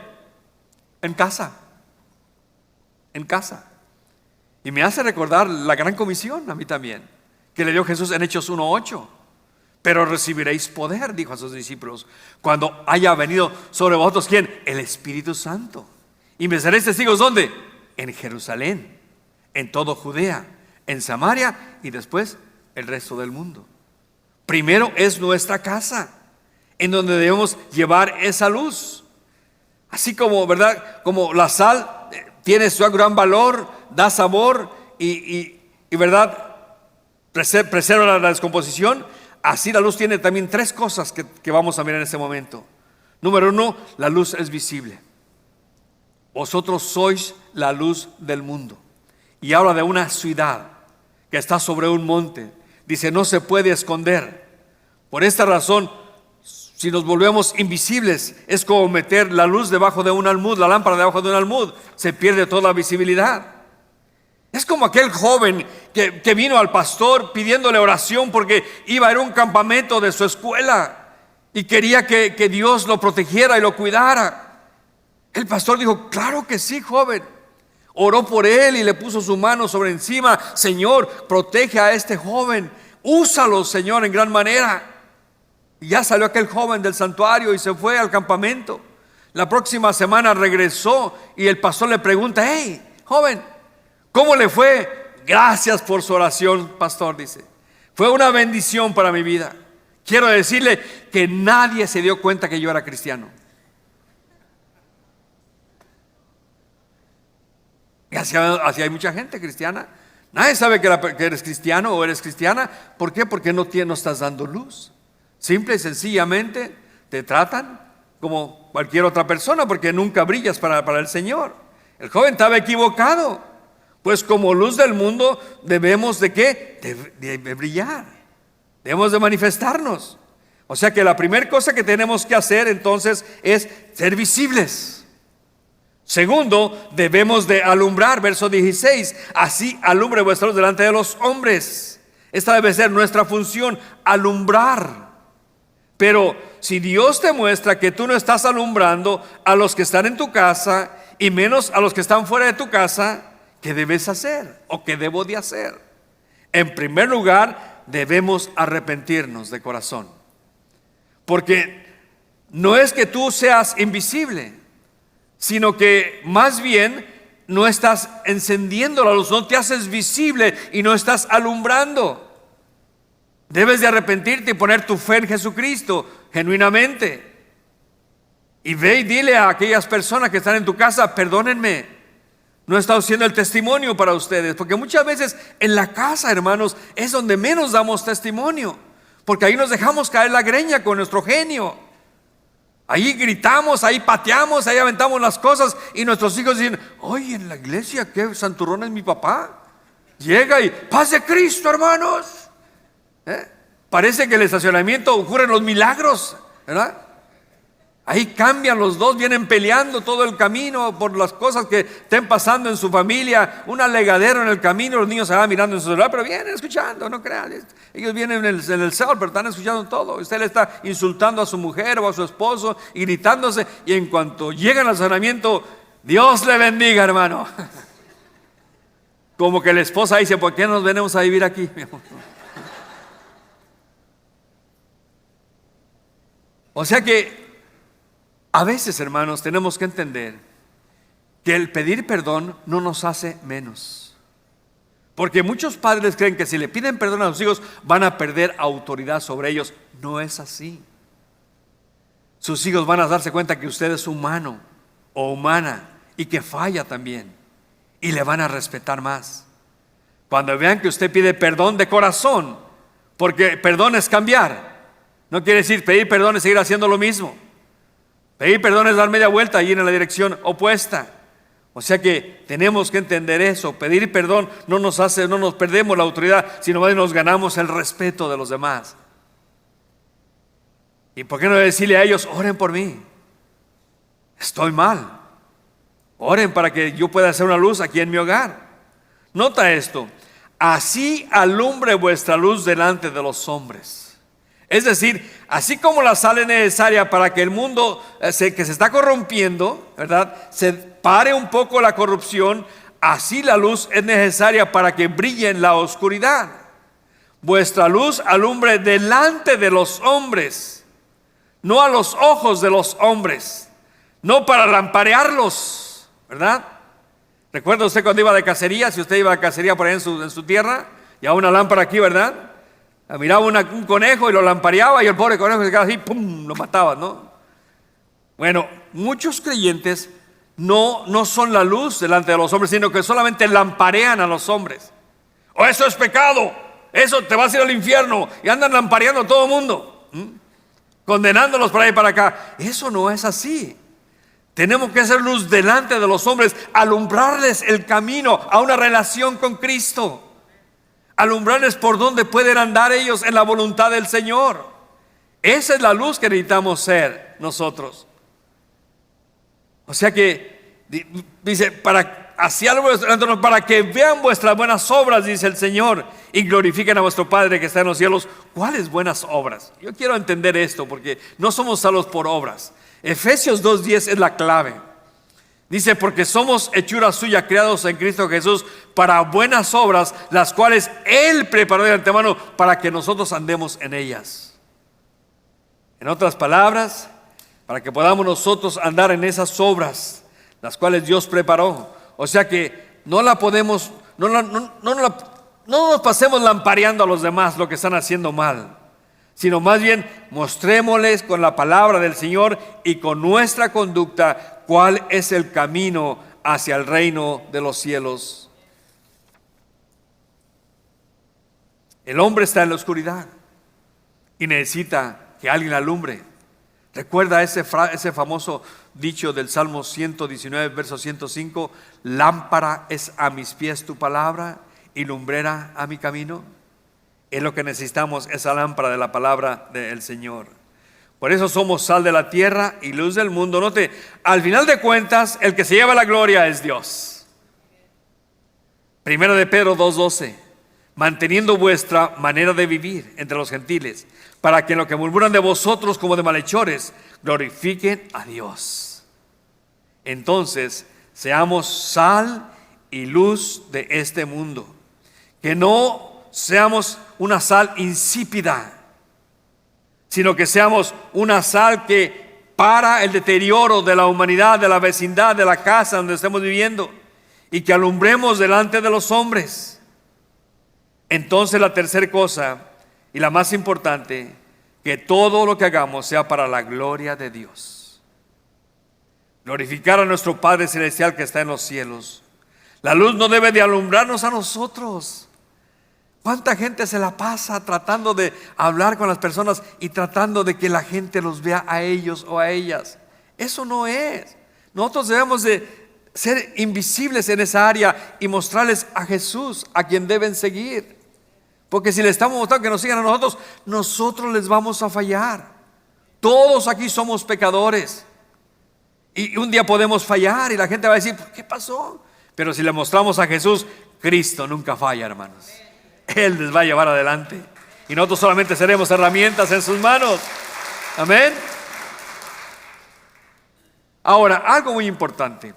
En casa. En casa. Y me hace recordar la gran comisión a mí también, que le dio Jesús en Hechos 1:8. Pero recibiréis poder, dijo a sus discípulos, cuando haya venido sobre vosotros, ¿quién? El Espíritu Santo. Y me seréis testigos ¿dónde? En Jerusalén, en todo Judea, en Samaria y después el resto del mundo. Primero es nuestra casa, en donde debemos llevar esa luz. Así como, ¿verdad? Como la sal tiene su gran valor, da sabor y ¿verdad? Preserva la descomposición. Así la luz tiene también tres cosas que vamos a ver en este momento. Número uno, la luz es visible. Vosotros sois la luz del mundo. Y habla de una ciudad que está sobre un monte. Dice, no se puede esconder. Por esta razón, si nos volvemos invisibles, es como meter la luz debajo de un almud, la lámpara debajo de un almud. Se pierde toda la visibilidad. Es como aquel joven que vino al pastor pidiéndole oración porque iba a ir a un campamento de su escuela y quería que Dios lo protegiera y lo cuidara. El pastor dijo, claro que sí, joven. Oró por él y le puso su mano sobre encima. Señor, protege a este joven. Úsalo, Señor, en gran manera. Y ya salió aquel joven del santuario y se fue al campamento. La próxima semana regresó y el pastor le pregunta, hey, joven, ¿cómo le fue? Gracias por su oración, pastor, dice. Fue una bendición para mi vida. Quiero decirle que nadie se dio cuenta que yo era cristiano. Y así hay mucha gente cristiana. Nadie sabe que eres cristiano o eres cristiana. ¿Por qué? Porque no estás dando luz. Simple y sencillamente te tratan como cualquier otra persona porque nunca brillas para el Señor. El joven estaba equivocado. Pues como luz del mundo debemos ¿de qué? De brillar. Debemos de manifestarnos. O sea que la primera cosa que tenemos que hacer entonces es ser visibles. Segundo, debemos de alumbrar, verso 16. Así alumbre vuestra luz delante de los hombres. Esta debe ser nuestra función, alumbrar. Pero si Dios te muestra que tú no estás alumbrando a los que están en tu casa y menos a los que están fuera de tu casa, ¿qué debes hacer o qué debo de hacer? En primer lugar, debemos arrepentirnos de corazón. Porque no es que tú seas invisible, sino que más bien no estás encendiendo la luz, no te haces visible y no estás alumbrando. Debes de arrepentirte y poner tu fe en Jesucristo genuinamente. Y ve y dile a aquellas personas que están en tu casa, perdónenme, no he estado siendo el testimonio para ustedes. Porque muchas veces en la casa, hermanos, es donde menos damos testimonio. Porque ahí nos dejamos caer la greña con nuestro genio. Ahí gritamos, ahí pateamos, ahí aventamos las cosas. Y nuestros hijos dicen, oye, en la iglesia, qué santurrón es mi papá. Llega y, paz de Cristo, hermanos. Parece que en el estacionamiento ocurren los milagros, ¿verdad? Ahí cambian los dos, vienen peleando todo el camino por las cosas que estén pasando en su familia. Un alegadero en el camino, los niños se van mirando en su celular, pero vienen escuchando, no crean. Ellos vienen en el cel, pero están escuchando todo. Usted le está insultando a su mujer o a su esposo y gritándose. Y en cuanto llegan al saneamiento, Dios le bendiga, hermano. Como que la esposa dice, ¿por qué nos venimos a vivir aquí, mi amor? O sea que a veces, hermanos, tenemos que entender que el pedir perdón no nos hace menos. Porque muchos padres creen que si le piden perdón a sus hijos van a perder autoridad sobre ellos. No es así. Sus hijos van a darse cuenta que usted es humano o humana y que falla también, y le van a respetar más. Cuando vean que usted pide perdón de corazón, porque perdón es cambiar. No quiere decir pedir perdón es seguir haciendo lo mismo. Pedir perdón es dar media vuelta y ir en la dirección opuesta. O sea que tenemos que entender eso. Pedir perdón no nos perdemos la autoridad, sino más bien nos ganamos el respeto de los demás. ¿Y por qué no decirle a ellos, oren por mí? Estoy mal. Oren para que yo pueda hacer una luz aquí en mi hogar. Nota esto: así alumbre vuestra luz delante de los hombres. Es decir, así como la sal es necesaria para que el mundo que se está corrompiendo, ¿verdad?, se pare un poco la corrupción, así la luz es necesaria para que brille en la oscuridad. Vuestra luz alumbre delante de los hombres, no a los ojos de los hombres, no para lamparearlos, ¿verdad? ¿Recuerda usted cuando iba de cacería? Si usted iba de cacería por ahí en su tierra, y a una lámpara aquí, ¿verdad? Miraba un conejo y lo lampareaba, y el pobre conejo se quedaba así, ¡pum!, lo mataba, ¿no? Bueno, muchos creyentes no son la luz delante de los hombres, sino que solamente lamparean a los hombres. ¡Oh, eso es pecado! Eso te vas a ir al infierno. Y andan lampareando a todo el mundo, condenándolos para ahí y para acá. Eso no es así. Tenemos que hacer luz delante de los hombres, alumbrarles el camino a una relación con Cristo, alumbrarles por donde pueden andar ellos en la voluntad del Señor. Esa es la luz que necesitamos ser nosotros. O sea que dice, para que vean vuestras buenas obras, dice el Señor, y glorifiquen a vuestro Padre que está en los cielos. ¿Cuáles buenas obras? Yo quiero entender esto, porque no somos salvos por obras. Efesios 2:10 es la clave. Dice, porque somos hechura suya, creados en Cristo Jesús para buenas obras, las cuales Él preparó de antemano para que nosotros andemos en ellas. En otras palabras, para que podamos nosotros andar en esas obras, las cuales Dios preparó. O sea que no nos pasemos lampareando a los demás lo que están haciendo mal, sino más bien mostrémosles con la palabra del Señor y con nuestra conducta cuál es el camino hacia el reino de los cielos. El hombre está en la oscuridad y necesita que alguien alumbre. Recuerda ese famoso dicho del Salmo 119, verso 105: lámpara es a mis pies tu palabra y lumbrera a mi camino. Es lo que necesitamos, esa lámpara de la palabra del Señor. Por eso somos sal de la tierra y luz del mundo. Note, al final de cuentas, el que se lleva la gloria es Dios. Primero de Pedro 2:12: manteniendo vuestra manera de vivir entre los gentiles, para que en lo que murmuran de vosotros como de malhechores, glorifiquen a Dios. Entonces, seamos sal y luz de este mundo. Que no seamos una sal insípida, sino que seamos una sal que para el deterioro de la humanidad, de la vecindad, de la casa donde estemos viviendo, y que alumbremos delante de los hombres. Entonces, la tercera cosa y la más importante, que todo lo que hagamos sea para la gloria de Dios. Glorificar a nuestro Padre Celestial que está en los cielos. La luz no debe de alumbrarnos a nosotros. ¿Cuánta gente se la pasa tratando de hablar con las personas y tratando de que la gente los vea a ellos o a ellas? Eso no es. Nosotros debemos de ser invisibles en esa área y mostrarles a Jesús, a quien deben seguir. Porque si le estamos mostrando que nos sigan a nosotros, nosotros les vamos a fallar. Todos aquí somos pecadores. Y un día podemos fallar y la gente va a decir, ¿qué pasó? Pero si le mostramos a Jesús, Cristo nunca falla, hermanos. Él les va a llevar adelante. Y nosotros solamente seremos herramientas en sus manos. Amén. Ahora, algo muy importante.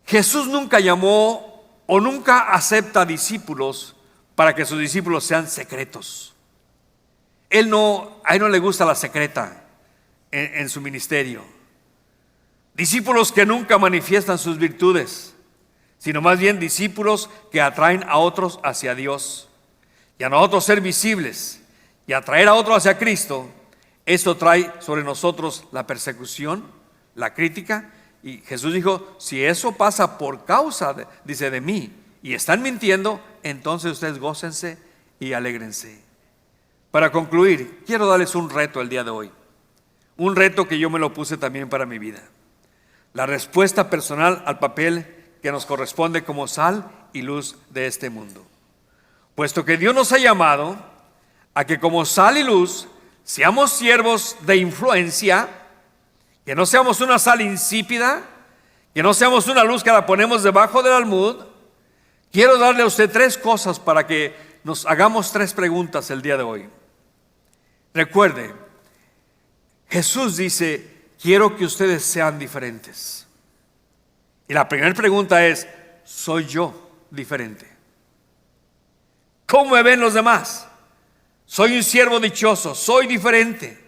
Jesús nunca llamó o nunca acepta discípulos para que sus discípulos sean secretos. A él no le gusta la secreta en su ministerio. Discípulos que nunca manifiestan sus virtudes, sino más bien discípulos que atraen a otros hacia Dios. Y a nosotros ser visibles y atraer a otros hacia Cristo, esto trae sobre nosotros la persecución, la crítica. Y Jesús dijo, si eso pasa por causa, de mí, y están mintiendo, entonces ustedes gócense y alégrense. Para concluir, quiero darles un reto el día de hoy. Un reto que yo me lo puse también para mi vida. La respuesta personal al papel que nos corresponde como sal y luz de este mundo. Puesto que Dios nos ha llamado a que como sal y luz seamos siervos de influencia, que no seamos una sal insípida, que no seamos una luz que la ponemos debajo del almud. Quiero darle a usted 3 cosas para que nos hagamos 3 preguntas el día de hoy. Recuerde, Jesús dice, quiero que ustedes sean diferentes. Y la primera pregunta es, ¿soy yo diferente? ¿Cómo me ven los demás? Soy un siervo dichoso, soy diferente.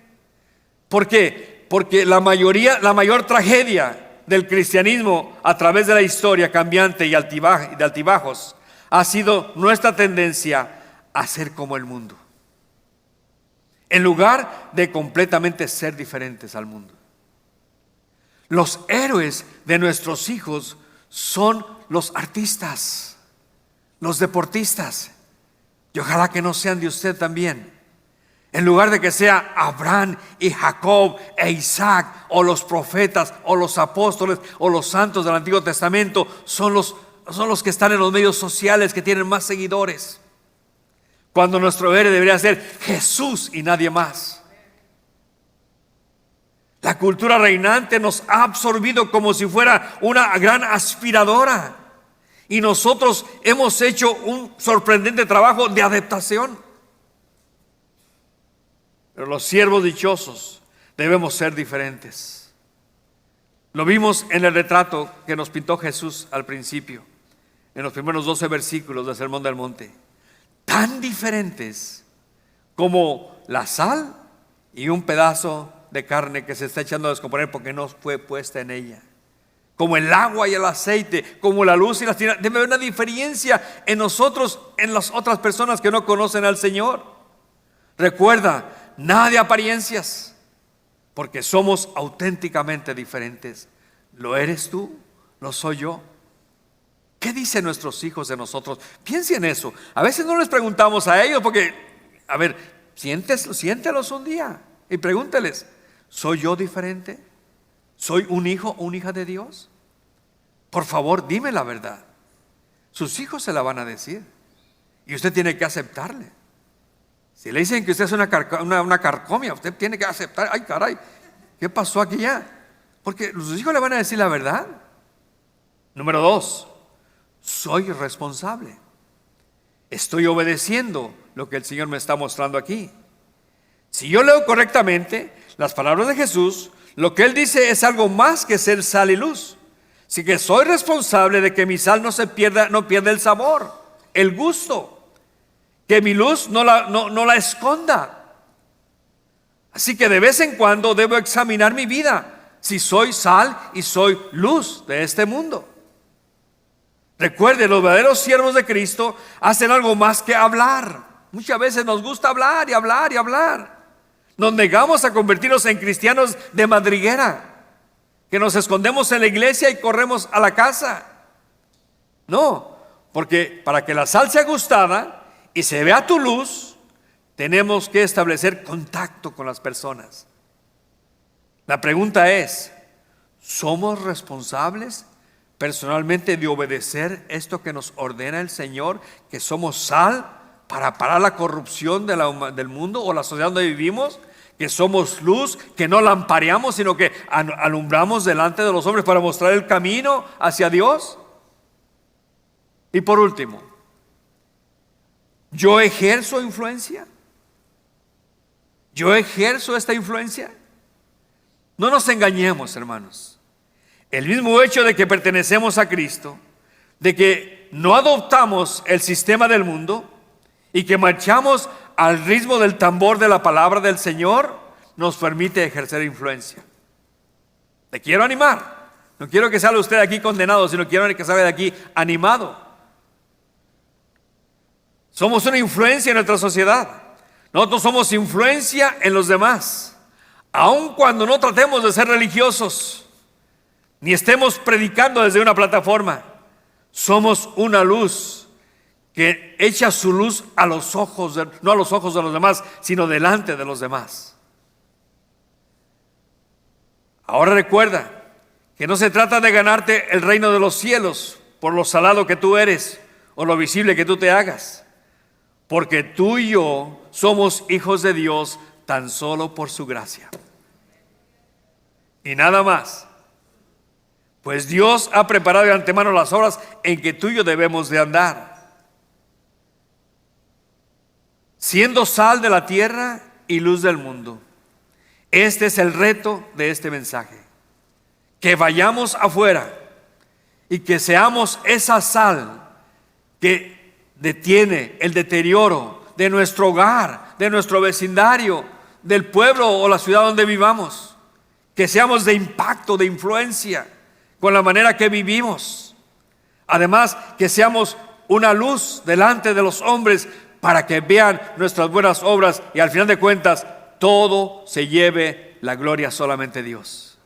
¿Por qué? Porque la mayor tragedia del cristianismo a través de la historia cambiante y de altibajos ha sido nuestra tendencia a ser como el mundo, en lugar de completamente ser diferentes al mundo. Los héroes de nuestros hijos son los artistas, los deportistas, y ojalá que no sean de usted también. En lugar de que sea Abraham y Jacob e Isaac, o los profetas, o los apóstoles, o los santos del Antiguo Testamento, son los que están en los medios sociales, que tienen más seguidores, cuando nuestro héroe debería ser Jesús y nadie más. La cultura reinante nos ha absorbido como si fuera una gran aspiradora, y nosotros hemos hecho un sorprendente trabajo de adaptación. Pero los siervos dichosos debemos ser diferentes. Lo vimos en el retrato que nos pintó Jesús al principio, en los primeros 12 versículos del Sermón del Monte. Tan diferentes como la sal y un pedazo de carne que se está echando a descomponer porque no fue puesta en ella. Como el agua y el aceite, como la luz y las tinieblas. Debe haber una diferencia en nosotros, en las otras personas que no conocen al Señor. Recuerda, nada de apariencias, porque somos auténticamente diferentes. ¿Lo eres tú? ¿Lo soy yo? ¿Qué dicen nuestros hijos de nosotros? Piensen en eso. A veces no les preguntamos a ellos porque, a ver, siéntelos un día y pregúnteles, ¿soy yo diferente? ¿Soy un hijo o una hija de Dios? Por favor, dime la verdad. Sus hijos se la van a decir y usted tiene que aceptarle. Si le dicen que usted es una carcomia, usted tiene que aceptar. Ay, caray, ¿qué pasó aquí ya? Porque sus hijos le van a decir la verdad. Número 2, soy responsable. Estoy obedeciendo lo que el Señor me está mostrando aquí. Si yo leo correctamente las palabras de Jesús, lo que Él dice es algo más que ser sal y luz. Así que soy responsable de que mi sal no pierda el sabor, el gusto, que mi luz no la esconda. Así que de vez en cuando debo examinar mi vida, si soy sal y soy luz de este mundo. Recuerde, los verdaderos siervos de Cristo hacen algo más que hablar. Muchas veces nos gusta hablar y hablar y hablar. Nos negamos a convertirnos en cristianos de madriguera, que nos escondemos en la iglesia y corremos a la casa. No, porque para que la sal sea gustada y se vea tu luz, tenemos que establecer contacto con las personas. La pregunta es, ¿somos responsables personalmente de obedecer esto que nos ordena el Señor, que somos sal para parar la corrupción del mundo o la sociedad donde vivimos, que somos luz, que no lampareamos sino que alumbramos delante de los hombres para mostrar el camino hacia Dios? Y por último, ¿yo ejerzo influencia? ¿Yo ejerzo esta influencia? No nos engañemos, hermanos. El mismo hecho de que pertenecemos a Cristo, de que no adoptamos el sistema del mundo y que marchamos al ritmo del tambor de la palabra del Señor, nos permite ejercer influencia. Te quiero animar No quiero que salga usted de aquí condenado, sino quiero que salga de aquí animado. Somos una influencia en nuestra sociedad. Nosotros somos influencia en los demás. Aun cuando no tratemos de ser religiosos, ni estemos predicando desde una plataforma, somos una luz que echa su luz a los ojos, no a los ojos de los demás, sino delante de los demás. Ahora recuerda que no se trata de ganarte el reino de los cielos por lo salado que tú eres o lo visible que tú te hagas, porque tú y yo somos hijos de Dios tan solo por su gracia. Y nada más. Pues Dios ha preparado de antemano las obras en que tú y yo debemos de andar, siendo sal de la tierra y luz del mundo. Este es el reto de este mensaje. Que vayamos afuera y que seamos esa sal que detiene el deterioro de nuestro hogar, de nuestro vecindario, del pueblo o la ciudad donde vivamos. Que seamos de impacto, de influencia con la manera que vivimos. Además, que seamos una luz delante de los hombres para que vean nuestras buenas obras y al final de cuentas todo se lleve la gloria solamente a Dios.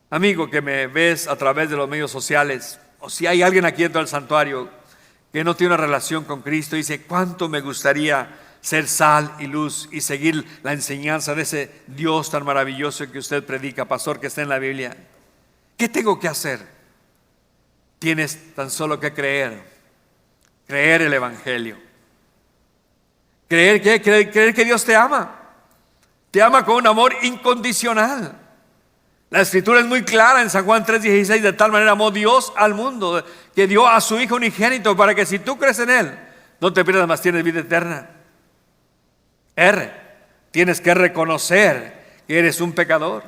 Amigo que me ves a través de los medios sociales, o si hay alguien aquí dentro del santuario que no tiene una relación con Cristo, dice: cuánto me gustaría ser sal y luz y seguir la enseñanza de ese Dios tan maravilloso que usted predica, pastor, que está en la Biblia. ¿Qué tengo que hacer? Tienes tan solo que creer el Evangelio. Creer que Dios te ama con un amor incondicional. La escritura es muy clara en San Juan 3:16: de tal manera amó Dios al mundo que dio a su Hijo unigénito para que si tú crees en Él no te pierdas, mas tienes vida eterna. Tienes que reconocer que eres un pecador.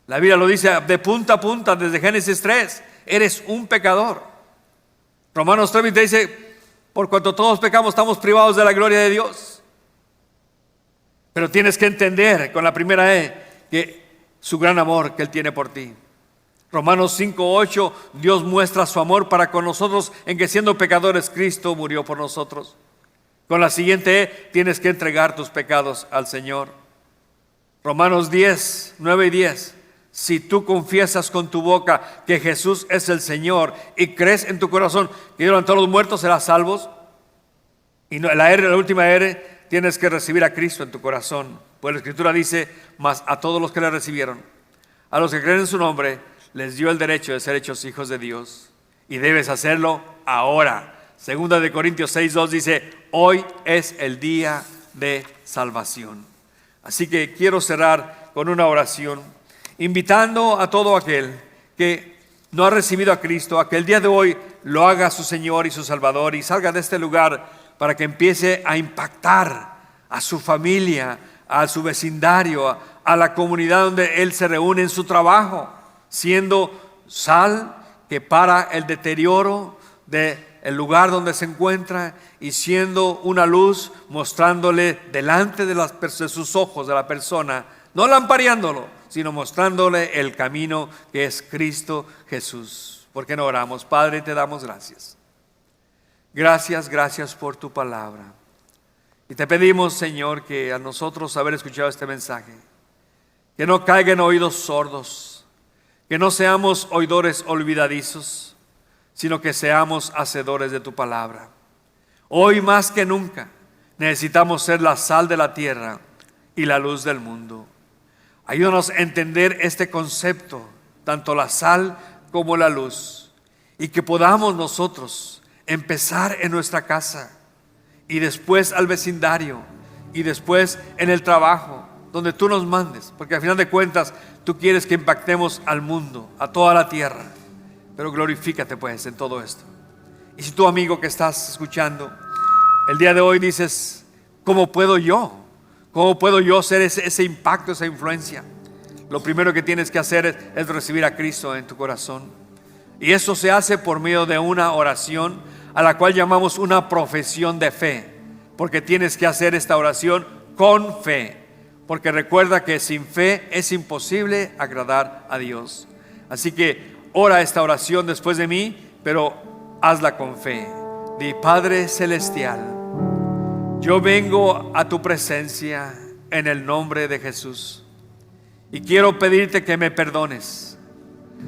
La Biblia lo dice de punta a punta desde Génesis 3: eres un pecador. Romanos 3 dice: por cuanto todos pecamos estamos privados de la gloria de Dios. Pero tienes que entender con la primera que su gran amor que Él tiene por ti. Romanos 5:8, Dios muestra su amor para con nosotros en que siendo pecadores Cristo murió por nosotros. Con la siguiente tienes que entregar tus pecados al Señor. Romanos 9 y 10, si tú confiesas con tu boca que Jesús es el Señor y crees en tu corazón que Dios levantó a los muertos, serás salvos. Y la última R, tienes que recibir a Cristo en tu corazón. Pues la Escritura dice: mas a todos los que le recibieron, a los que creen en su nombre, les dio el derecho de ser hechos hijos de Dios. Y debes hacerlo ahora. Segunda de Corintios 6:2 dice: hoy es el día de salvación. Así que quiero cerrar con una oración, invitando a todo aquel que no ha recibido a Cristo, a que el día de hoy lo haga su Señor y su Salvador y salga de este lugar para que empiece a impactar a su familia, a su vecindario, a la comunidad donde él se reúne en su trabajo, siendo sal que para el deterioro del lugar donde se encuentra y siendo una luz mostrándole delante de sus ojos de la persona, no lampareándolo, sino mostrándole el camino que es Cristo Jesús. ¿Por qué no oramos? Padre, te damos gracias. Gracias por tu palabra. Y te pedimos, Señor, que a nosotros haber escuchado este mensaje, que no caiga en oídos sordos, que no seamos oidores olvidadizos, sino que seamos hacedores de tu palabra. Hoy más que nunca necesitamos ser la sal de la tierra y la luz del mundo. Ayúdanos a entender este concepto, tanto la sal como la luz, y que podamos nosotros empezar en nuestra casa y después al vecindario y después en el trabajo, donde tú nos mandes, porque al final de cuentas tú quieres que impactemos al mundo, a toda la tierra. Pero glorifícate pues en todo esto. Y si tú, amigo que estás escuchando, el día de hoy dices: ¿cómo puedo yo? ¿Cómo puedo yo ser ese impacto, esa influencia? Lo primero que tienes que hacer es recibir a Cristo en tu corazón. Y eso se hace por medio de una oración a la cual llamamos una profesión de fe, porque tienes que hacer esta oración con fe, porque recuerda que sin fe es imposible agradar a Dios. Así que ora esta oración después de mí, pero hazla con fe. Di: Padre Celestial, yo vengo a tu presencia en el nombre de Jesús y quiero pedirte que me perdones.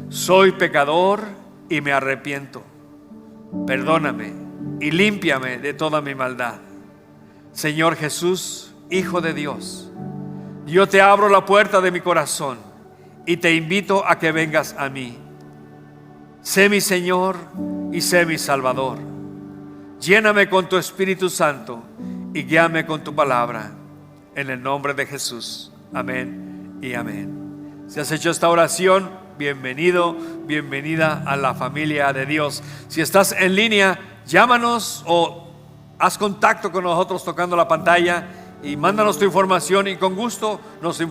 Soy pecador y me arrepiento. Perdóname y límpiame de toda mi maldad. Señor Jesús, Hijo de Dios, yo te abro la puerta de mi corazón y te invito a que vengas a mí. Sé mi Señor y sé mi Salvador. Lléname con tu Espíritu Santo y guíame con tu palabra. En el nombre de Jesús. Amén y amén. Si has hecho esta oración, bienvenido, bienvenida a la familia de Dios. Si estás en línea, llámanos o haz contacto con nosotros tocando la pantalla y mándanos tu información, y con gusto nos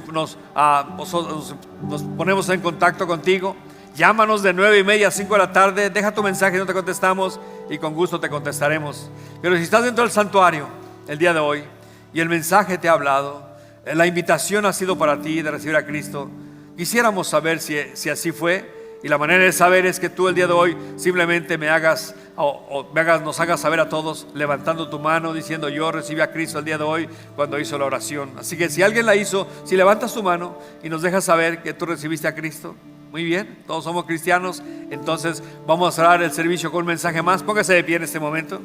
ponemos en contacto contigo. Llámanos de 9:30 a 5 de la tarde, deja tu mensaje, no te contestamos y con gusto te contestaremos. Pero si estás dentro del santuario el día de hoy y el mensaje te ha hablado, la invitación ha sido para ti de recibir a Cristo, quisiéramos saber si así fue. Y la manera de saber es que tú el día de hoy simplemente nos hagas saber a todos, levantando tu mano, diciendo: yo recibí a Cristo el día de hoy cuando hizo la oración. Así que si alguien la hizo, si levantas tu mano y nos dejas saber que tú recibiste a Cristo, muy bien, todos somos cristianos. Entonces vamos a cerrar el servicio con un mensaje más. Póngase de pie en este momento.